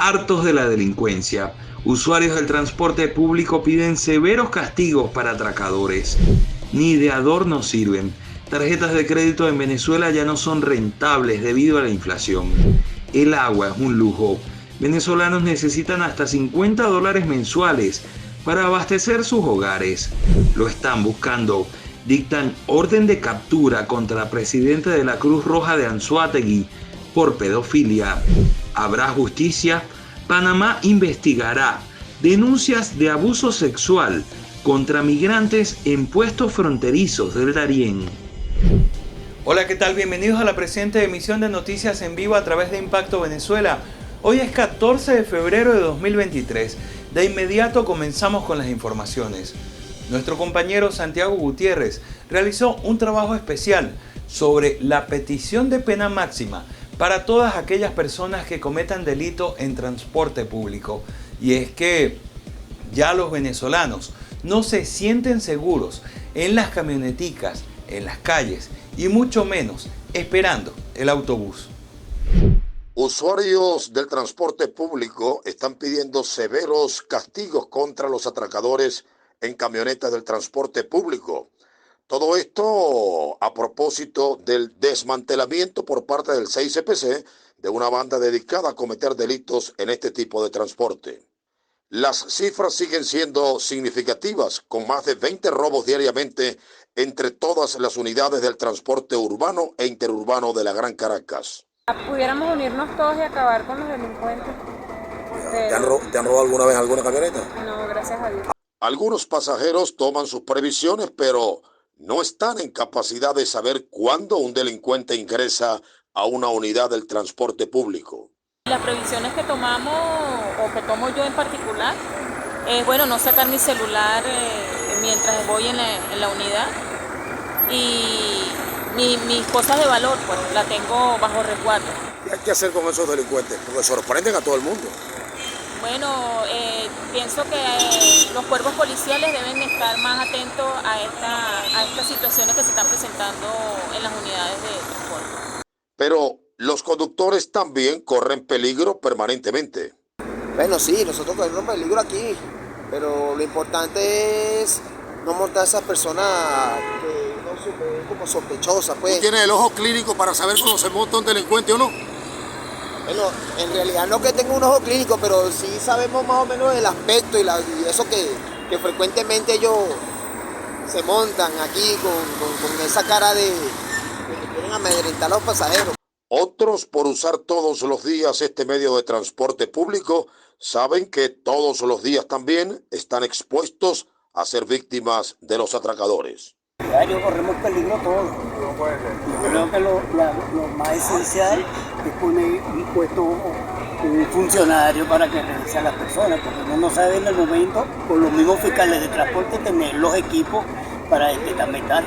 hartos de la delincuencia. Usuarios del transporte público piden severos castigos para atracadores. Ni de adorno sirven. Tarjetas de crédito en Venezuela ya no son rentables debido a la inflación. El agua es un lujo. Venezolanos necesitan hasta $50 mensuales para abastecer sus hogares. Lo están buscando. Dictan orden de captura contra presidente de la Cruz Roja de Anzoátegui por pedofilia. ¿Habrá justicia? Panamá investigará denuncias de abuso sexual contra migrantes en puestos fronterizos del Darién. Hola, ¿qué tal? Bienvenidos a la presente emisión de Noticias en Vivo a través de Impacto Venezuela. Hoy es 14 de febrero de 2023. De inmediato comenzamos con las informaciones. Nuestro compañero Santiago Gutiérrez realizó un trabajo especial sobre la petición de pena máxima para todas aquellas personas que cometan delito en transporte público. Y es que ya los venezolanos no se sienten seguros en las camioneticas, en las calles y mucho menos esperando el autobús. Usuarios del transporte público están pidiendo severos castigos contra los atracadores en camionetas del transporte público. Todo esto a propósito del desmantelamiento por parte del 6CPC de una banda dedicada a cometer delitos en este tipo de transporte. Las cifras siguen siendo significativas, con más de 20 robos diariamente entre todas las unidades del transporte urbano e interurbano de la Gran Caracas. Pudiéramos unirnos todos y acabar con los delincuentes. ¿Te han robado alguna vez alguna camioneta? No, gracias a Dios. Algunos pasajeros toman sus previsiones, pero no están en capacidad de saber cuándo un delincuente ingresa a una unidad del transporte público. Las previsiones que tomamos, o que tomo yo en particular, es no sacar mi celular mientras voy en la unidad, y mis cosas de valor pues la tengo bajo resguardo. ¿Qué hay que hacer con esos delincuentes? Porque sorprenden a todo el mundo. Pienso que los cuerpos policiales deben estar más atentos a estas situaciones que se están presentando en las unidades de transporte. Pero los conductores también corren peligro permanentemente. Bueno, sí, nosotros corremos peligro aquí, pero lo importante es no montar a esas personas que no se ven como sospechosas, pues. ¿Tú tienes el ojo clínico para saber cuando se monta un delincuente o no? Bueno, en realidad no que tenga un ojo clínico, pero sí sabemos más o menos el aspecto y eso que frecuentemente ellos se montan aquí con esa cara de que quieren amedrentar a los pasajeros. Otros, por usar todos los días este medio de transporte público, saben que todos los días también están expuestos a ser víctimas de los atracadores. Diario corremos peligro todos. Yo creo que lo más esencial es poner un puesto, un funcionario para que revise a las personas, porque uno no sabe en el momento, con los mismos fiscales de transporte, tener los equipos para detectar metal.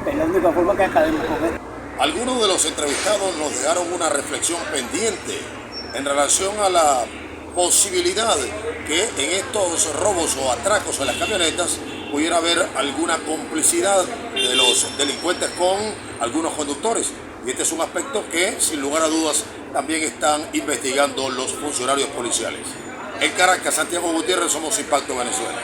Es la única forma que acabemos con esto. Algunos de los entrevistados nos dejaron una reflexión pendiente en relación a la posibilidad que en estos robos o atracos en las camionetas pudiera haber alguna complicidad de los delincuentes con algunos conductores. Y este es un aspecto que, sin lugar a dudas, también están investigando los funcionarios policiales. En Caracas, Santiago Gutiérrez, somos Impacto Venezuela.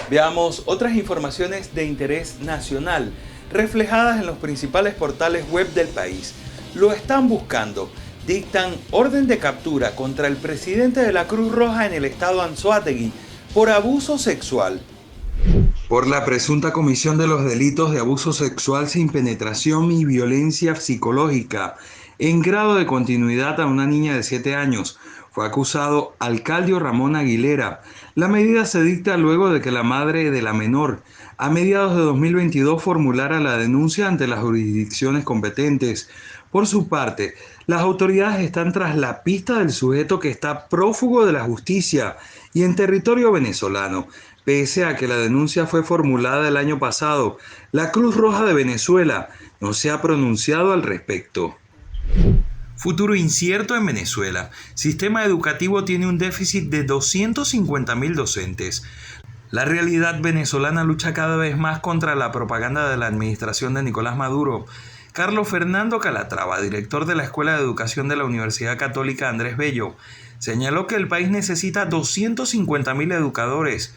Veamos otras informaciones de interés nacional reflejadas en los principales portales web del país. Lo están buscando. Dictan orden de captura contra el presidente de la Cruz Roja en el estado Anzoátegui por abuso sexual. Por la presunta comisión de los delitos de abuso sexual sin penetración y violencia psicológica en grado de continuidad a una niña de 7 años, fue acusado Alcaldio Ramón Aguilera. La medida se dicta luego de que la madre de la menor, a mediados de 2022, formulara la denuncia ante las jurisdicciones competentes. Por su parte, las autoridades están tras la pista del sujeto que está prófugo de la justicia y en territorio venezolano. Pese a que la denuncia fue formulada el año pasado, la Cruz Roja de Venezuela no se ha pronunciado al respecto. Futuro incierto en Venezuela. Sistema educativo tiene un déficit de 250.000 docentes. La realidad venezolana lucha cada vez más contra la propaganda de la administración de Nicolás Maduro, Carlos Fernando Calatrava, director de la Escuela de Educación de la Universidad Católica Andrés Bello, señaló que el país necesita 250.000 educadores,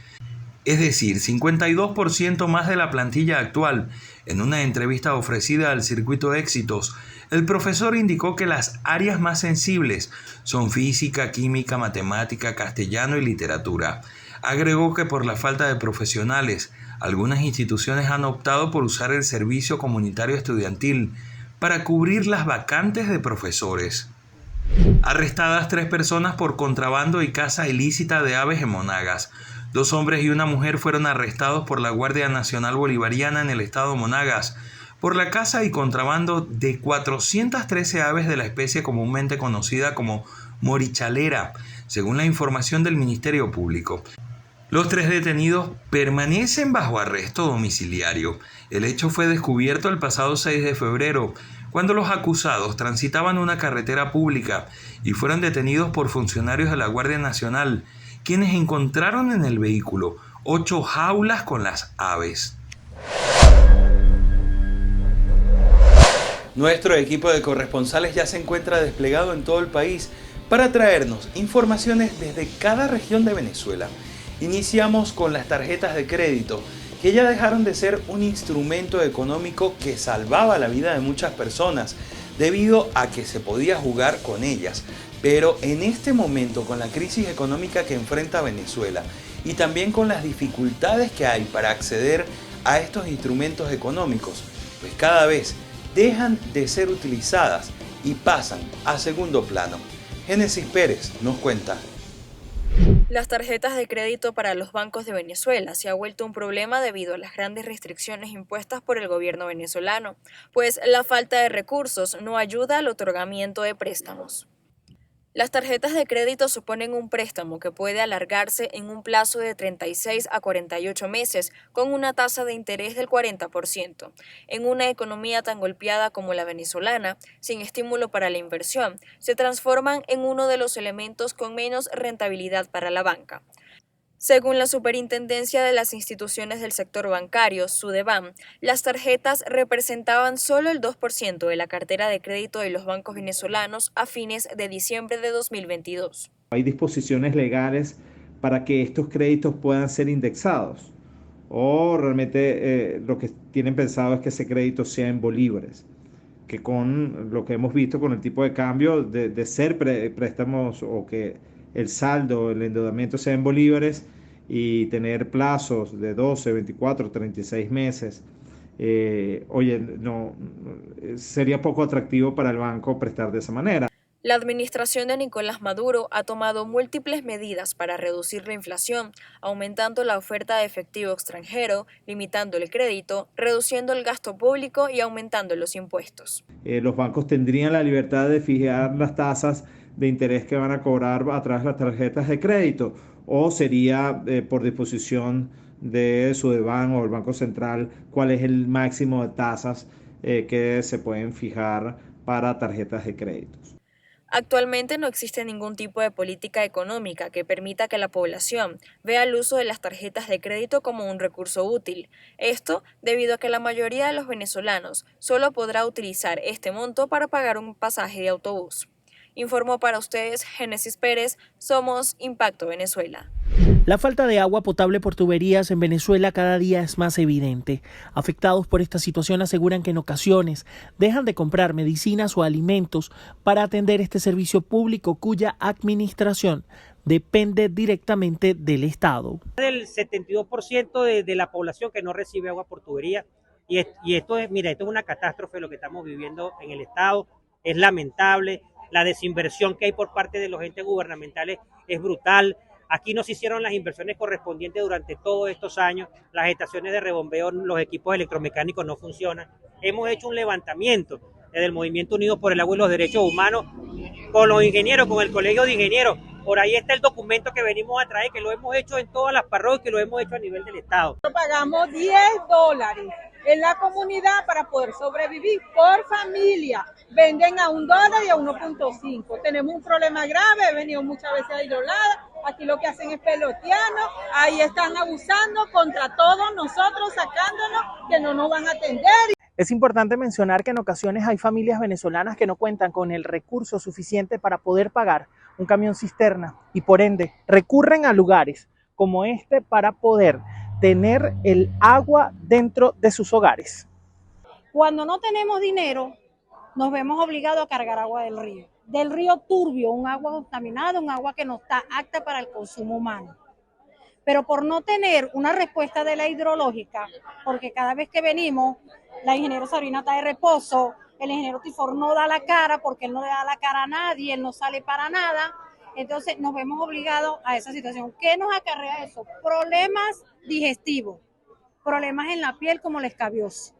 es decir, 52% más de la plantilla actual. En una entrevista ofrecida al Circuito Éxitos, el profesor indicó que las áreas más sensibles son física, química, matemática, castellano y literatura. Agregó que por la falta de profesionales, algunas instituciones han optado por usar el servicio comunitario estudiantil para cubrir las vacantes de profesores. Arrestadas 3 personas por contrabando y caza ilícita de aves en Monagas. 2 hombres y una mujer fueron arrestados por la Guardia Nacional Bolivariana en el estado Monagas por la caza y contrabando de 413 aves de la especie comúnmente conocida como morichalera, según la información del Ministerio Público. Los 3 detenidos permanecen bajo arresto domiciliario. El hecho fue descubierto el pasado 6 de febrero, cuando los acusados transitaban una carretera pública y fueron detenidos por funcionarios de la Guardia Nacional, quienes encontraron en el vehículo 8 jaulas con las aves. Nuestro equipo de corresponsales ya se encuentra desplegado en todo el país para traernos informaciones desde cada región de Venezuela. Iniciamos con las tarjetas de crédito, que ya dejaron de ser un instrumento económico que salvaba la vida de muchas personas, debido a que se podía jugar con ellas. Pero en este momento, con la crisis económica que enfrenta Venezuela y también con las dificultades que hay para acceder a estos instrumentos económicos, pues cada vez dejan de ser utilizadas y pasan a segundo plano. Génesis Pérez nos cuenta. Las tarjetas de crédito para los bancos de Venezuela se ha vuelto un problema debido a las grandes restricciones impuestas por el gobierno venezolano, pues la falta de recursos no ayuda al otorgamiento de préstamos. Las tarjetas de crédito suponen un préstamo que puede alargarse en un plazo de 36 a 48 meses con una tasa de interés del 40%. En una economía tan golpeada como la venezolana, sin estímulo para la inversión, se transforman en uno de los elementos con menos rentabilidad para la banca. Según la Superintendencia de las Instituciones del Sector Bancario, Sudeban, las tarjetas representaban solo el 2% de la cartera de crédito de los bancos venezolanos a fines de diciembre de 2022. Hay disposiciones legales para que estos créditos puedan ser indexados o realmente lo que tienen pensado es que ese crédito sea en bolívares, que con lo que hemos visto con el tipo de cambio de ser préstamos o que el saldo, el endeudamiento sea en bolívares y tener plazos de 12, 24, 36 meses, sería poco atractivo para el banco prestar de esa manera. La administración de Nicolás Maduro ha tomado múltiples medidas para reducir la inflación, aumentando la oferta de efectivo extranjero, limitando el crédito, reduciendo el gasto público y aumentando los impuestos. Los bancos tendrían la libertad de fijar las tasas de interés que van a cobrar a través de las tarjetas de crédito, o sería por disposición de Sudeban o el Banco Central cuál es el máximo de tasas que se pueden fijar para tarjetas de créditos. Actualmente no existe ningún tipo de política económica que permita que la población vea el uso de las tarjetas de crédito como un recurso útil. Esto debido a que la mayoría de los venezolanos solo podrá utilizar este monto para pagar un pasaje de autobús. Informó para ustedes Génesis Pérez, somos Impacto Venezuela. La falta de agua potable por tuberías en Venezuela cada día es más evidente. Afectados por esta situación aseguran que en ocasiones dejan de comprar medicinas o alimentos para atender este servicio público cuya administración depende directamente del Estado. El 72% de la población que no recibe agua por tubería y esto es una catástrofe lo que estamos viviendo en el Estado, es lamentable. La desinversión que hay por parte de los entes gubernamentales es brutal. Aquí no se hicieron las inversiones correspondientes durante todos estos años. Las estaciones de rebombeo, los equipos electromecánicos no funcionan. Hemos hecho un levantamiento desde el Movimiento Unido por el Agua y los Derechos Humanos con los ingenieros, con el Colegio de Ingenieros. Por ahí está el documento que venimos a traer, que lo hemos hecho en todas las parroquias, que lo hemos hecho a nivel del Estado. Pagamos $10 en la comunidad para poder sobrevivir por familia. Venden a $1 y a 1.5. Tenemos un problema grave, he venido muchas veces a Irolada. Aquí lo que hacen es pelotearnos, ahí están abusando contra todos nosotros, sacándonos, que no nos van a atender. Es importante mencionar que en ocasiones hay familias venezolanas que no cuentan con el recurso suficiente para poder pagar un camión cisterna y por ende recurren a lugares como este para poder tener el agua dentro de sus hogares. Cuando no tenemos dinero, nos vemos obligados a cargar agua del río turbio, un agua contaminada, un agua que no está apta para el consumo humano. Pero por no tener una respuesta de la hidrológica, porque cada vez que venimos, la ingeniero Sabrina está de reposo, el ingeniero Tifor no da la cara porque él no le da la cara a nadie, él no sale para nada, entonces nos vemos obligados a esa situación. ¿Qué nos acarrea eso? Problemas digestivos, problemas en la piel como la escabiosis.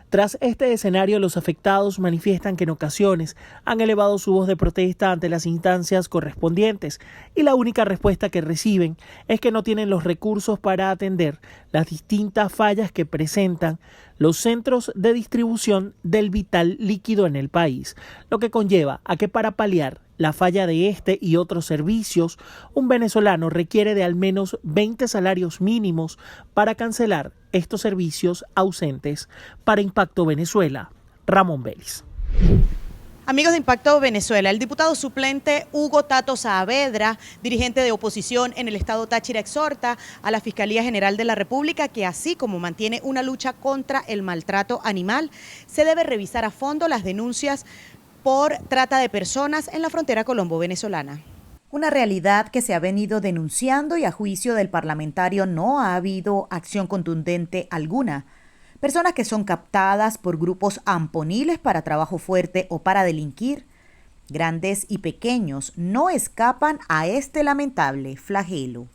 Tras este escenario, los afectados manifiestan que en ocasiones han elevado su voz de protesta ante las instancias correspondientes y la única respuesta que reciben es que no tienen los recursos para atender las distintas fallas que presentan los centros de distribución del vital líquido en el país, lo que conlleva a que para paliar la falla de este y otros servicios, un venezolano requiere de al menos 20 salarios mínimos para cancelar estos servicios ausentes. Para Impacto Venezuela, Ramón Vélez. Amigos de Impacto Venezuela, el diputado suplente Hugo Tato Saavedra, dirigente de oposición en el estado Táchira, exhorta a la Fiscalía General de la República que así como mantiene una lucha contra el maltrato animal, se debe revisar a fondo las denuncias por trata de personas en la frontera colombo-venezolana. Una realidad que se ha venido denunciando y a juicio del parlamentario no ha habido acción contundente alguna. Personas que son captadas por grupos amponiles para trabajo fuerte o para delinquir, grandes y pequeños, no escapan a este lamentable flagelo.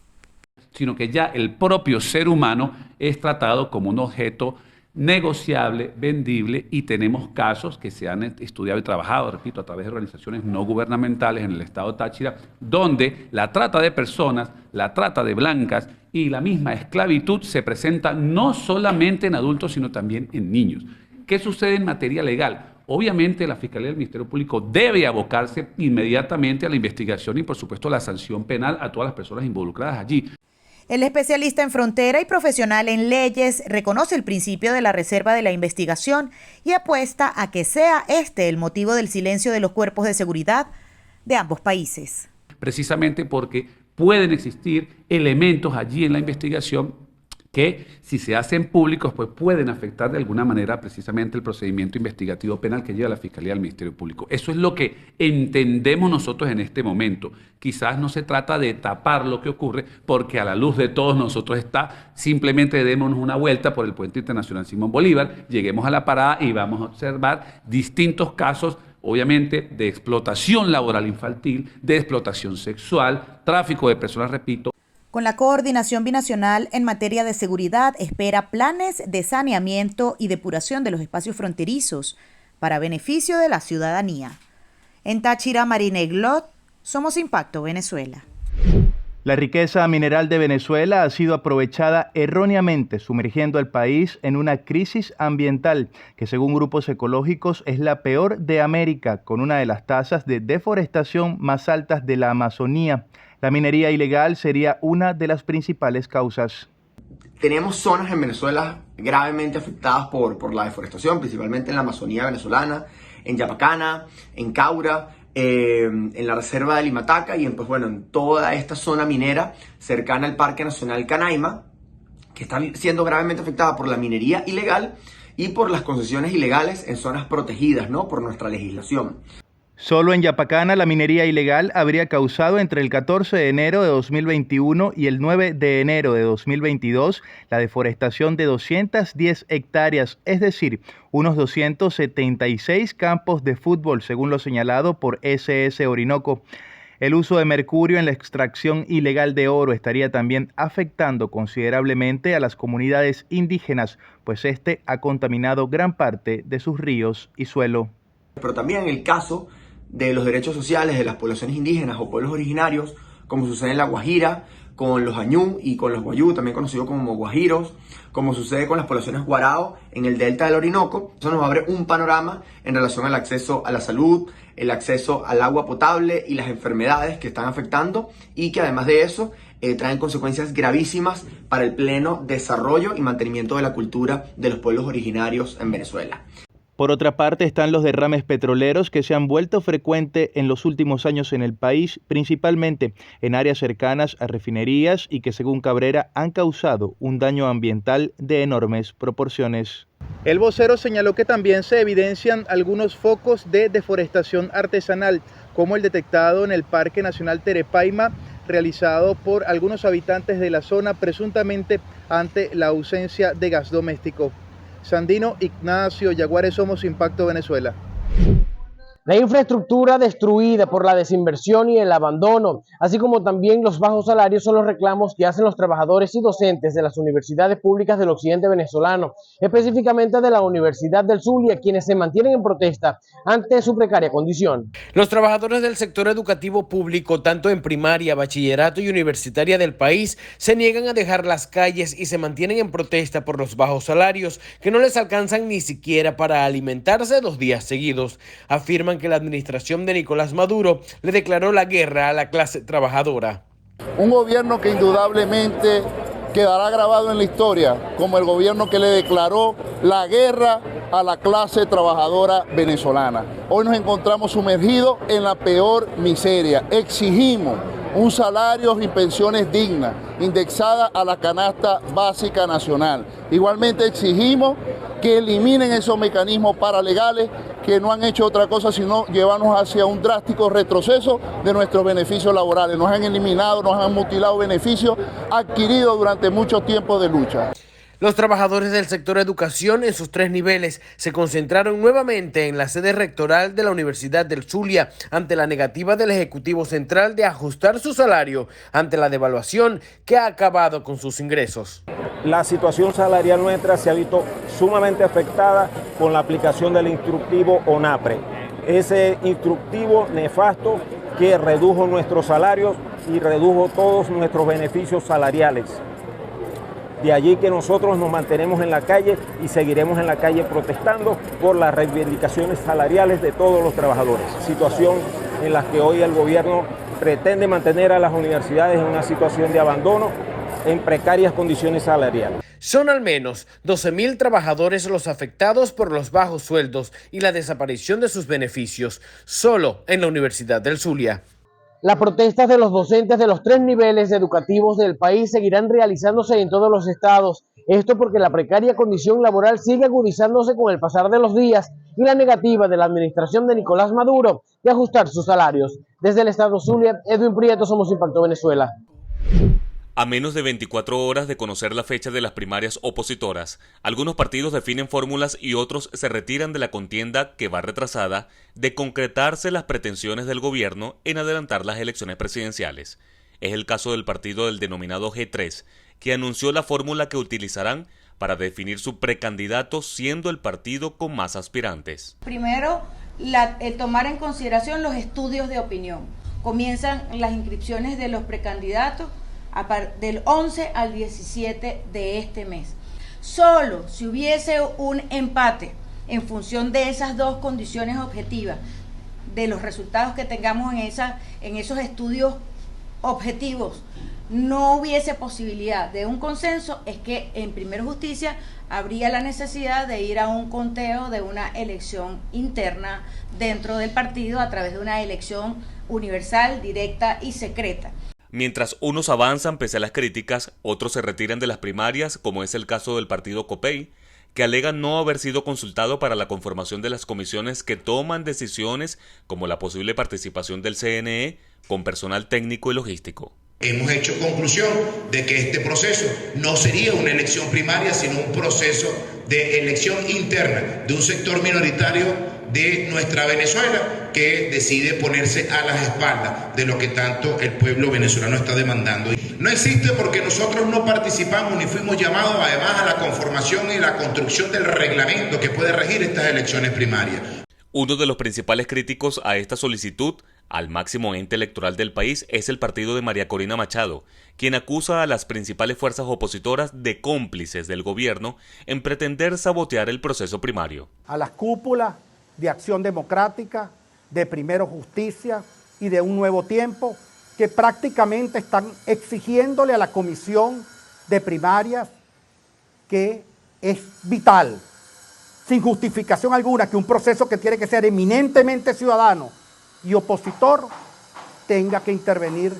Sino que ya el propio ser humano es tratado como un objeto negociable, vendible, y tenemos casos que se han estudiado y trabajado, repito, a través de organizaciones no gubernamentales en el estado Táchira, donde la trata de personas, la trata de blancas y la misma esclavitud se presenta no solamente en adultos, sino también en niños. ¿Qué sucede en materia legal? Obviamente la Fiscalía del Ministerio Público debe abocarse inmediatamente a la investigación y por supuesto a la sanción penal a todas las personas involucradas allí. El especialista en frontera y profesional en leyes reconoce el principio de la reserva de la investigación y apuesta a que sea este el motivo del silencio de los cuerpos de seguridad de ambos países. Precisamente porque pueden existir elementos allí en la investigación que si se hacen públicos pues pueden afectar de alguna manera precisamente el procedimiento investigativo penal que lleva la Fiscalía del Ministerio Público. Eso es lo que entendemos nosotros en este momento. Quizás no se trata de tapar lo que ocurre porque a la luz de todos nosotros está, simplemente démonos una vuelta por el Puente Internacional Simón Bolívar, lleguemos a la parada y vamos a observar distintos casos, obviamente, de explotación laboral infantil, de explotación sexual, tráfico de personas, repito. Con la Coordinación Binacional en materia de seguridad, espera planes de saneamiento y depuración de los espacios fronterizos para beneficio de la ciudadanía. En Táchira, Marina Iglot, somos Impacto Venezuela. La riqueza mineral de Venezuela ha sido aprovechada erróneamente, sumergiendo al país en una crisis ambiental que, según grupos ecológicos, es la peor de América, con una de las tasas de deforestación más altas de la Amazonía. La minería ilegal sería una de las principales causas. Tenemos zonas en Venezuela gravemente afectadas por la deforestación, principalmente en la Amazonía venezolana, en Yapacana, en Caura, en la reserva de Limataca y en toda esta zona minera cercana al Parque Nacional Canaima, que está siendo gravemente afectada por la minería ilegal y por las concesiones ilegales en zonas protegidas, ¿no?, por nuestra legislación. Solo en Yapacana la minería ilegal habría causado entre el 14 de enero de 2021 y el 9 de enero de 2022 la deforestación de 210 hectáreas, es decir, unos 276 campos de fútbol, según lo señalado por SS Orinoco. El uso de mercurio en la extracción ilegal de oro estaría también afectando considerablemente a las comunidades indígenas, pues este ha contaminado gran parte de sus ríos y suelo. Pero también en el caso de los derechos sociales de las poblaciones indígenas o pueblos originarios, como sucede en La Guajira, con los añú y con los guayú, también conocidos como guajiros, como sucede con las poblaciones guarao en el delta del Orinoco. Eso nos abre un panorama en relación al acceso a la salud, el acceso al agua potable y las enfermedades que están afectando, y que además de eso traen consecuencias gravísimas para el pleno desarrollo y mantenimiento de la cultura de los pueblos originarios en Venezuela. Por otra parte, están los derrames petroleros que se han vuelto frecuentes en los últimos años en el país, principalmente en áreas cercanas a refinerías y que, según Cabrera, han causado un daño ambiental de enormes proporciones. El vocero señaló que también se evidencian algunos focos de deforestación artesanal, como el detectado en el Parque Nacional Terepaima, realizado por algunos habitantes de la zona, presuntamente ante la ausencia de gas doméstico. Sandino Ignacio Yaguares, Somos Impacto Venezuela. La infraestructura destruida por la desinversión y el abandono, así como también los bajos salarios, son los reclamos que hacen los trabajadores y docentes de las universidades públicas del occidente venezolano, específicamente de la Universidad del Zulia, quienes se mantienen en protesta ante su precaria condición. Los trabajadores del sector educativo público, tanto en primaria, bachillerato y universitaria del país, se niegan a dejar las calles y se mantienen en protesta por los bajos salarios, que no les alcanzan ni siquiera para alimentarse 2 días seguidos. Afirman que la administración de Nicolás Maduro le declaró la guerra a la clase trabajadora. Un gobierno que indudablemente quedará grabado en la historia como el gobierno que le declaró la guerra a la clase trabajadora venezolana. Hoy nos encontramos sumergidos en la peor miseria. Exigimos un salario y pensiones dignas, indexadas a la canasta básica nacional. Igualmente exigimos que eliminen esos mecanismos paralegales que no han hecho otra cosa sino llevarnos hacia un drástico retroceso de nuestros beneficios laborales. Nos han eliminado, nos han mutilado beneficios adquiridos durante mucho tiempo de lucha. Los trabajadores del sector educación en sus 3 niveles se concentraron nuevamente en la sede rectoral de la Universidad del Zulia ante la negativa del Ejecutivo Central de ajustar su salario ante la devaluación que ha acabado con sus ingresos. La situación salarial nuestra se ha visto sumamente afectada con la aplicación del instructivo ONAPRE. Ese instructivo nefasto que redujo nuestros salarios y redujo todos nuestros beneficios salariales. De allí que nosotros nos mantenemos en la calle y seguiremos en la calle protestando por las reivindicaciones salariales de todos los trabajadores. Situación en la que hoy el gobierno pretende mantener a las universidades en una situación de abandono, en precarias condiciones salariales. Son al menos 12.000 trabajadores los afectados por los bajos sueldos y la desaparición de sus beneficios, solo en la Universidad del Zulia. Las protestas de los docentes de los 3 niveles educativos del país seguirán realizándose en todos los estados. Esto porque la precaria condición laboral sigue agudizándose con el pasar de los días y la negativa de la administración de Nicolás Maduro de ajustar sus salarios. Desde el estado Zulia, Edwin Prieto, Somos Impacto Venezuela. A menos de 24 horas de conocer la fecha de las primarias opositoras, algunos partidos definen fórmulas y otros se retiran de la contienda que va retrasada de concretarse las pretensiones del gobierno en adelantar las elecciones presidenciales. Es el caso del partido del denominado G3, que anunció la fórmula que utilizarán para definir su precandidato, siendo el partido con más aspirantes. Primero, tomar en consideración los estudios de opinión. Comienzan las inscripciones de los precandidatos del 11 al 17 de este mes. Solo si hubiese un empate en función de esas 2 condiciones objetivas, de los resultados que tengamos en esos estudios objetivos, no hubiese posibilidad de un consenso, es que en primera justicia habría la necesidad de ir a un conteo de una elección interna dentro del partido a través de una elección universal, directa y secreta. Mientras unos avanzan pese a las críticas, otros se retiran de las primarias, como es el caso del partido COPEI, que alega no haber sido consultado para la conformación de las comisiones que toman decisiones como la posible participación del CNE con personal técnico y logístico. Hemos hecho conclusión de que este proceso no sería una elección primaria, sino un proceso de elección interna de un sector minoritario de nuestra Venezuela que decide ponerse a las espaldas de lo que tanto el pueblo venezolano está demandando. No existe porque nosotros no participamos ni fuimos llamados además a la conformación y la construcción del reglamento que puede regir estas elecciones primarias. Uno de los principales críticos a esta solicitud al máximo ente electoral del país es el partido de María Corina Machado, quien acusa a las principales fuerzas opositoras de cómplices del gobierno en pretender sabotear el proceso primario. A las cúpulas de Acción Democrática, de Primero Justicia y de Un Nuevo Tiempo, que prácticamente están exigiéndole a la comisión de primarias que es vital, sin justificación alguna, que un proceso que tiene que ser eminentemente ciudadano y opositor tenga que intervenir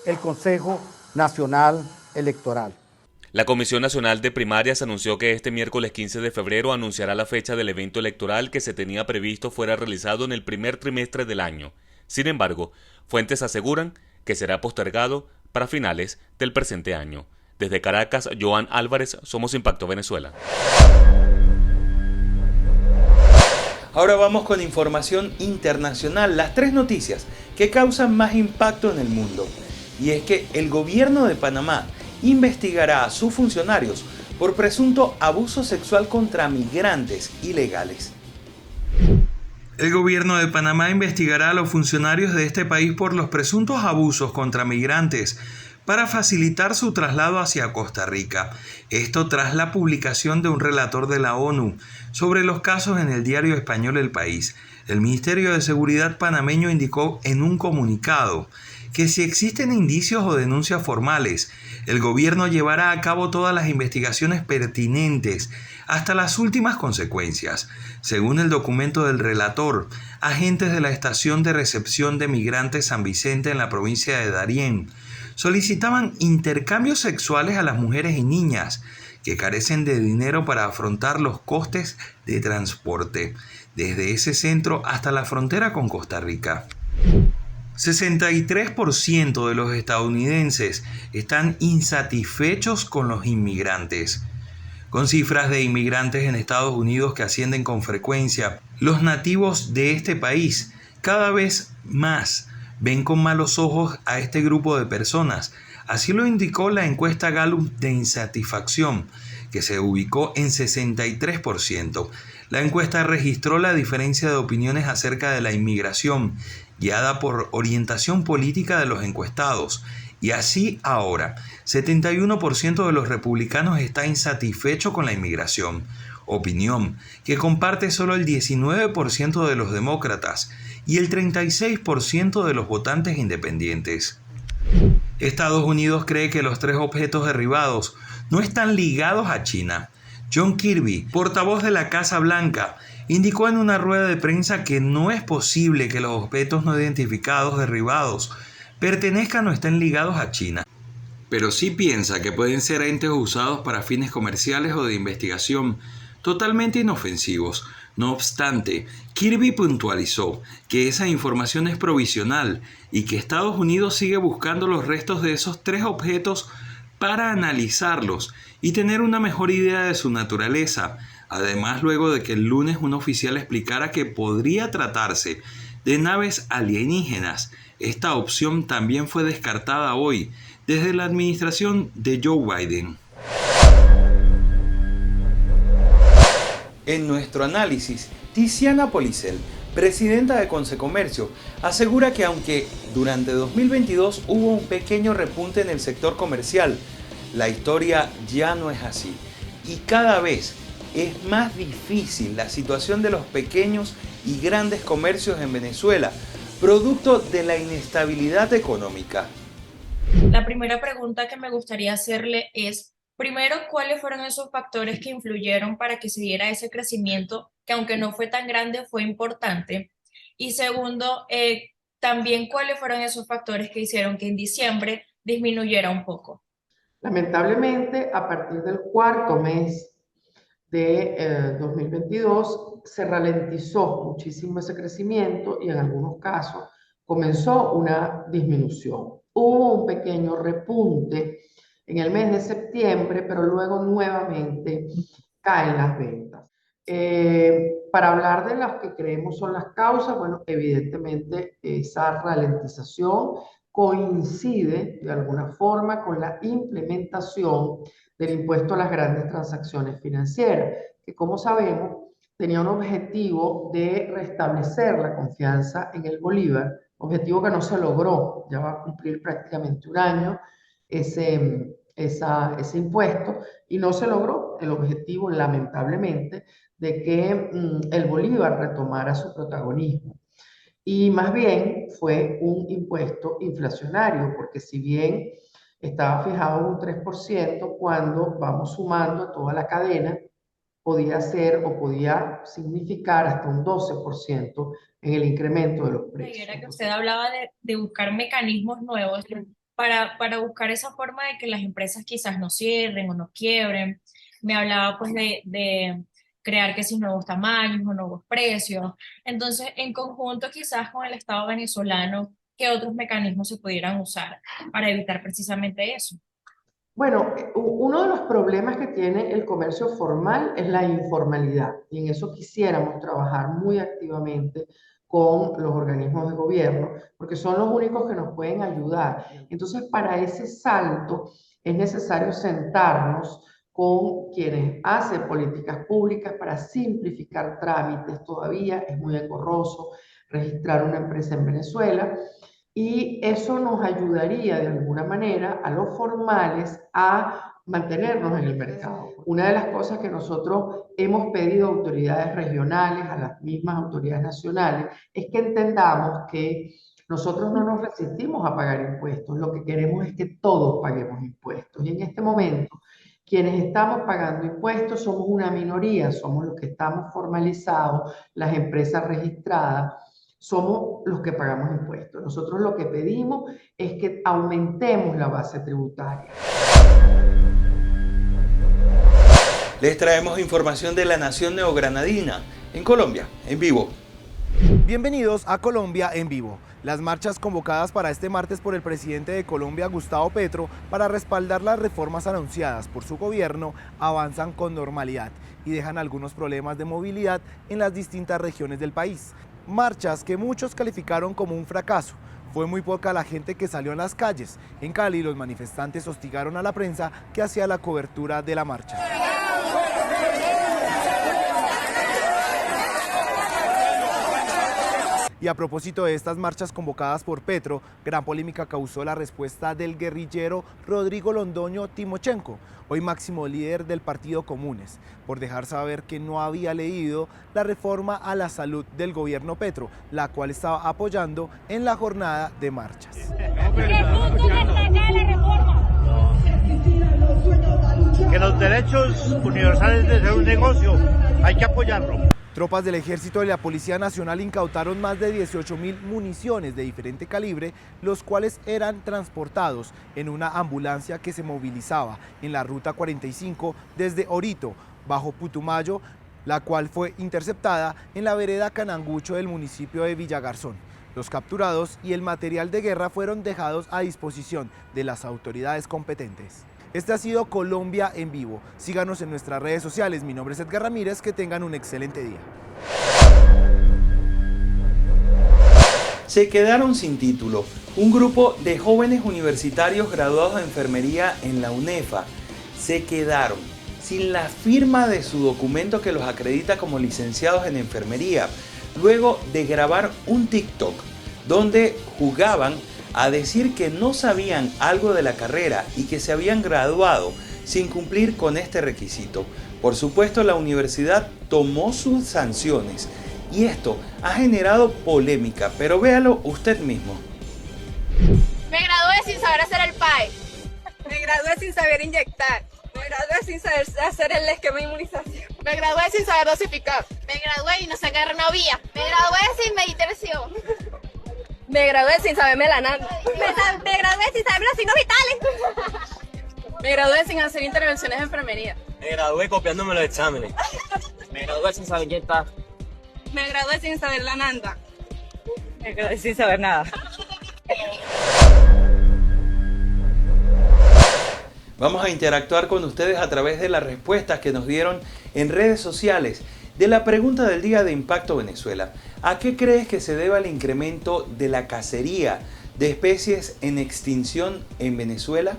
el Consejo Nacional Electoral. La Comisión Nacional de Primarias anunció que este miércoles 15 de febrero anunciará la fecha del evento electoral que se tenía previsto fuera realizado en el primer trimestre del año. Sin embargo, fuentes aseguran que será postergado para finales del presente año. Desde Caracas, Joan Álvarez, Somos Impacto Venezuela. Ahora vamos con información internacional, las 3 noticias que causan más impacto en el mundo. Y es que el gobierno de Panamá investigará a sus funcionarios por presunto abuso sexual contra migrantes ilegales. El gobierno de Panamá investigará a los funcionarios de este país por los presuntos abusos contra migrantes para facilitar su traslado hacia Costa Rica. Esto tras la publicación de un relator de la ONU sobre los casos en el diario español El País. El Ministerio de Seguridad panameño indicó en un comunicado que si existen indicios o denuncias formales, el gobierno llevará a cabo todas las investigaciones pertinentes hasta las últimas consecuencias. Según el documento del relator, agentes de la Estación de Recepción de Migrantes San Vicente en la provincia de Darién solicitaban intercambios sexuales a las mujeres y niñas que carecen de dinero para afrontar los costes de transporte desde ese centro hasta la frontera con Costa Rica. 63% de los estadounidenses están insatisfechos con los inmigrantes. Con cifras de inmigrantes en Estados Unidos que ascienden con frecuencia, los nativos de este país cada vez más ven con malos ojos a este grupo de personas. Así lo indicó la encuesta Gallup de insatisfacción, que se ubicó en 63%. La encuesta registró la diferencia de opiniones acerca de la inmigración, guiada por orientación política de los encuestados. Y así ahora, 71% de los republicanos está insatisfecho con la inmigración, opinión que comparte solo el 19% de los demócratas y el 36% de los votantes independientes. Estados Unidos cree que los 3 objetos derribados no están ligados a China. John Kirby, portavoz de la Casa Blanca, indicó en una rueda de prensa que no es posible que los objetos no identificados derribados pertenezcan o estén ligados a China. Pero sí piensa que pueden ser entes usados para fines comerciales o de investigación totalmente inofensivos. No obstante, Kirby puntualizó que esa información es provisional y que Estados Unidos sigue buscando los restos de esos 3 objetos para analizarlos y tener una mejor idea de su naturaleza. Además, luego de que el lunes un oficial explicara que podría tratarse de naves alienígenas, esta opción también fue descartada hoy desde la administración de Joe Biden. En nuestro análisis, Tiziana Policel, presidenta de Consecomercio, asegura que aunque durante 2022 hubo un pequeño repunte en el sector comercial, la historia ya no es así y cada vez es más difícil la situación de los pequeños y grandes comercios en Venezuela, producto de la inestabilidad económica. La primera pregunta que me gustaría hacerle es, primero, ¿cuáles fueron esos factores que influyeron para que se diera ese crecimiento, que aunque no fue tan grande, fue importante? Y segundo, también, ¿cuáles fueron esos factores que hicieron que en diciembre disminuyera un poco? Lamentablemente, a partir del 4º mes de 2022, se ralentizó muchísimo ese crecimiento y en algunos casos comenzó una disminución. Hubo un pequeño repunte en el mes de septiembre, pero luego nuevamente caen las ventas. Para hablar de las que creemos son las causas, bueno, evidentemente esa ralentización coincide de alguna forma con la implementación del impuesto a las grandes transacciones financieras, que como sabemos tenía un objetivo de restablecer la confianza en el bolívar, objetivo que no se logró, ya va a cumplir prácticamente un año ese impuesto, y no se logró el objetivo, lamentablemente, de que el bolívar retomara su protagonismo. y más bien fue un impuesto inflacionario, porque si bien estaba fijado en un 3%, cuando vamos sumando a toda la cadena, podía ser o podía significar hasta un 12% en el incremento de los precios. Era que usted hablaba de buscar mecanismos nuevos para buscar esa forma de que las empresas quizás no cierren o no quiebren. Me hablaba pues de crear que si nuevos tamaños o nuevos precios. Entonces, en conjunto quizás con el Estado venezolano, ¿qué otros mecanismos se pudieran usar para evitar precisamente eso? Bueno, uno de los problemas que tiene el comercio formal es la informalidad, y en eso quisiéramos trabajar muy activamente con los organismos de gobierno, porque son los únicos que nos pueden ayudar. Entonces, para ese salto es necesario sentarnos con quienes hacen políticas públicas para simplificar trámites. Todavía es muy engorroso registrar una empresa en Venezuela, y eso nos ayudaría de alguna manera a los formales a mantenernos en el mercado. Una de las cosas que nosotros hemos pedido a autoridades regionales, a las mismas autoridades nacionales, es que entendamos que nosotros no nos resistimos a pagar impuestos, lo que queremos es que todos paguemos impuestos. Y en este momento, quienes estamos pagando impuestos somos una minoría, somos los que estamos formalizados, las empresas registradas, somos los que pagamos impuestos. Nosotros lo que pedimos es que aumentemos la base tributaria. Les traemos información de La Nación Neogranadina, en Colombia, en vivo. Bienvenidos a Colombia en vivo. Las marchas convocadas para este martes por el presidente de Colombia, Gustavo Petro, para respaldar las reformas anunciadas por su gobierno, avanzan con normalidad y dejan algunos problemas de movilidad en las distintas regiones del país. Marchas que muchos calificaron como un fracaso. Fue muy poca la gente que salió a las calles. En Cali, los manifestantes hostigaron a la prensa que hacía la cobertura de la marcha. Y a propósito de estas marchas convocadas por Petro, gran polémica causó la respuesta del guerrillero Rodrigo Londoño Timochenko, hoy máximo líder del Partido Comunes, por dejar saber que no había leído la reforma a la salud del gobierno Petro, la cual estaba apoyando en la jornada de marchas. Que los derechos universales de ser un negocio hay que apoyarlo. Tropas del Ejército y la Policía Nacional incautaron más de 18.000 municiones de diferente calibre, los cuales eran transportados en una ambulancia que se movilizaba en la Ruta 45 desde Orito, bajo Putumayo, la cual fue interceptada en la vereda Canangucho del municipio de Villagarzón. Los capturados y el material de guerra fueron dejados a disposición de las autoridades competentes. Este ha sido Colombia en vivo. Síganos en nuestras redes sociales. Mi nombre es Edgar Ramírez. Que tengan un excelente día. Se quedaron sin título. Un grupo de jóvenes universitarios graduados de enfermería en la UNEFA se quedaron sin la firma de su documento que los acredita como licenciados en enfermería, luego de grabar un TikTok donde jugaban a decir que no sabían algo de la carrera y que se habían graduado sin cumplir con este requisito. Por supuesto, la universidad tomó sus sanciones y esto ha generado polémica, pero véalo usted mismo. Me gradué sin saber hacer el PAE. Me gradué sin saber inyectar. Me gradué sin saber hacer el esquema de inmunización. Me gradué sin saber dosificar. Me gradué y no sé qué renovía. Me gradué sin meditación. Me gradué sin saberme la nada. Me gradué sin saber los signos vitales. Me gradué sin hacer intervenciones de enfermería. Me gradué copiándome los exámenes. Me gradué sin saber inyectar. Me gradué sin saber la nanda. Me gradué sin saber nada. Vamos a interactuar con ustedes a través de las respuestas que nos dieron en redes sociales de la pregunta del día de Impacto Venezuela. ¿A qué crees que se deba el incremento de la cacería de especies en extinción en Venezuela?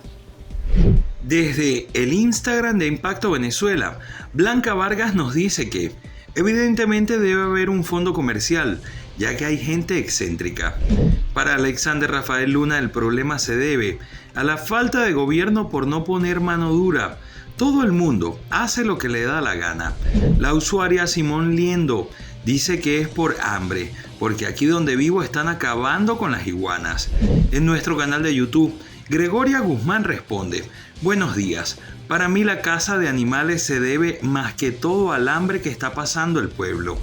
Desde el Instagram de Impacto Venezuela, Blanca Vargas nos dice que evidentemente debe haber un fondo comercial, ya que hay gente excéntrica. Para Alexander Rafael Luna, el problema se debe a la falta de gobierno por no poner mano dura. Todo el mundo hace lo que le da la gana. La usuaria Simón Liendo Dice que es por hambre, porque aquí donde vivo están acabando con las iguanas. En nuestro canal de YouTube, Gregoria Guzmán responde: buenos días, para mí la caza de animales se debe más que todo al hambre que está pasando el pueblo.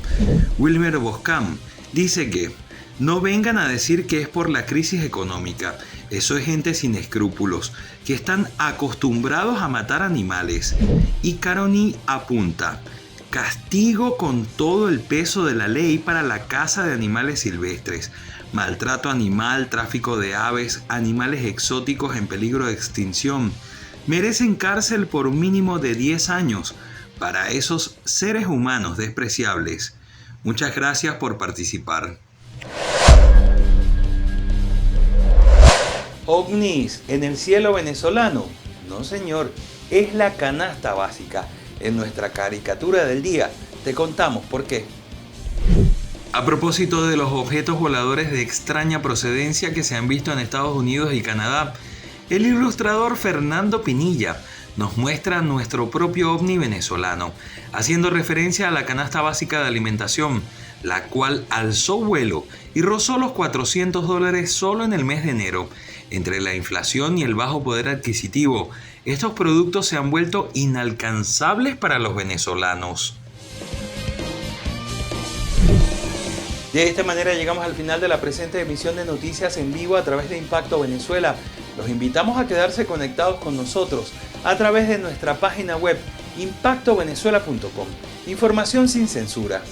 Wilmer Boscam dice que no vengan a decir que es por la crisis económica. Eso es gente sin escrúpulos, que están acostumbrados a matar animales. Y Caroni apunta: castigo con todo el peso de la ley para la caza de animales silvestres, maltrato animal, tráfico de aves, animales exóticos en peligro de extinción. Merecen cárcel por un mínimo de 10 años para esos seres humanos despreciables. Muchas gracias por participar. ¿OVNIs en el cielo venezolano? No, señor, es la canasta básica. En nuestra caricatura del día te contamos por qué. A propósito de los objetos voladores de extraña procedencia que se han visto en Estados Unidos y Canadá, el ilustrador Fernando Pinilla nos muestra nuestro propio ovni venezolano, haciendo referencia a la canasta básica de alimentación, la cual alzó vuelo y rozó los $400 solo en el mes de enero. Entre la inflación y el bajo poder adquisitivo, estos productos se han vuelto inalcanzables para los venezolanos. De esta manera llegamos al final de la presente emisión de Noticias en Vivo a través de Impacto Venezuela. Los invitamos a quedarse conectados con nosotros a través de nuestra página web impactovenezuela.com. Información sin censura.